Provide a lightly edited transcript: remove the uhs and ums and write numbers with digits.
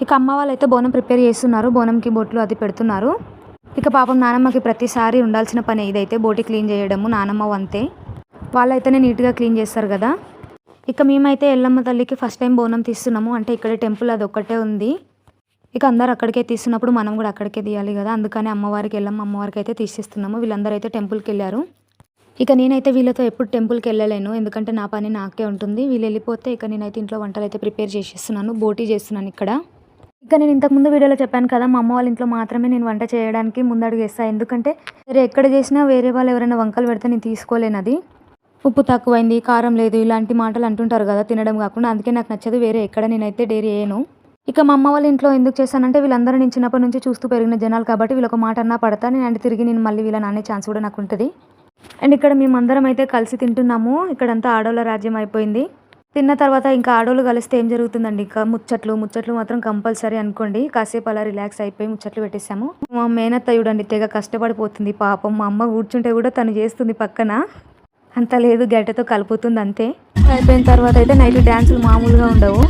ఇక అమ్మ వాళ్ళైతే బోనం ప్రిపేర్ చేస్తున్నారు. బోనంకి బొట్లు అది పెడుతున్నారు. ఇక పాపం నానమ్మకి ప్రతిసారి ఉండాల్సిన పని ఇదైతే బోటి క్లీన్ చేయడము. నానమ్మ అంతే, వాళ్ళైతేనే నీట్గా క్లీన్ చేస్తారు కదా. ఇక మేమైతే ఎల్లమ్మ తల్లికి ఫస్ట్ టైం బోనం తీస్తున్నాము. అంటే ఇక్కడ టెంపుల్ అది ఒక్కటే ఉంది. ఇక అందరు అక్కడికే తీస్తున్నప్పుడు మనం కూడా అక్కడికే తీయాలి కదా. అందుకని అమ్మవారికి ఎల్లమ్మ అమ్మవారికి అయితే తీసిస్తున్నాము. వీళ్ళందరూ అయితే టెంపుల్కి వెళ్ళారు. ఇక నేనైతే వీళ్ళతో ఎప్పుడు టెంపుల్కి వెళ్ళలేను, ఎందుకంటే నా పని నాకే ఉంటుంది. వీళ్ళు వెళ్ళిపోతే ఇక నేనైతే ఇంట్లో వంటలు అయితే ప్రిపేర్ చేసేస్తున్నాను. బోటీ చేస్తున్నాను ఇక్కడ. ఇక నేను ఇంతకుముందు వీడియోలో చెప్పాను కదా, మా అమ్మ వాళ్ళ ఇంట్లో మాత్రమే నేను వంట చేయడానికి ముందడుగు వేస్తాను. ఎందుకంటే వేరే ఎక్కడ చేసినా వేరే వాళ్ళు ఎవరైనా వంకలు పెడితే నేను తీసుకోలేను. అది ఉప్పు తక్కువైంది, కారం లేదు, ఇలాంటి మాటలు అంటుంటారు కదా తినడం కాకుండా. అందుకే నాకు నచ్చదు వేరే ఎక్కడ నేనైతే డైరీ చేయను. ఇక మా అమ్మ వాళ్ళ ఇంట్లో ఎందుకు చేశానంటే వీళ్ళందరూ నేను చిన్నప్పటి నుంచి చూస్తూ పెరిగిన జనాలు కాబట్టి వీళ్ళొక మాట అన్నా పడతా నేను. అంటే తిరిగి నేను మళ్ళీ వీళ్ళ నానే ఛాన్స్ కూడా నాకు ఉంటుంది. అండ్ ఇక్కడ మేమందరం అయితే కలిసి తింటున్నాము. ఇక్కడంతా ఆడోళ్ళ రాజ్యం అయిపోయింది. తిన్న తర్వాత ఇంకా ఆడోళ్ళు కలిస్తే ఏం జరుగుతుందండి, ఇంకా ముచ్చట్లు మాత్రం కంపల్సరీ అనుకోండి. కాసేపు అలా రిలాక్స్ అయిపోయి ముచ్చట్లు పెట్టేశాము. మా మేనత్త చూడండి తెగ కష్టపడిపోతుంది పాపం. మా అమ్మ కూర్చుంటే కూడా తను చేస్తుంది పక్కన, అంత లేదు గడ్డతో కలుపుతుంది అంతే. అయిపోయిన తర్వాత అయితే నైట్ డ్యాన్సులు మామూలుగా ఉండవు.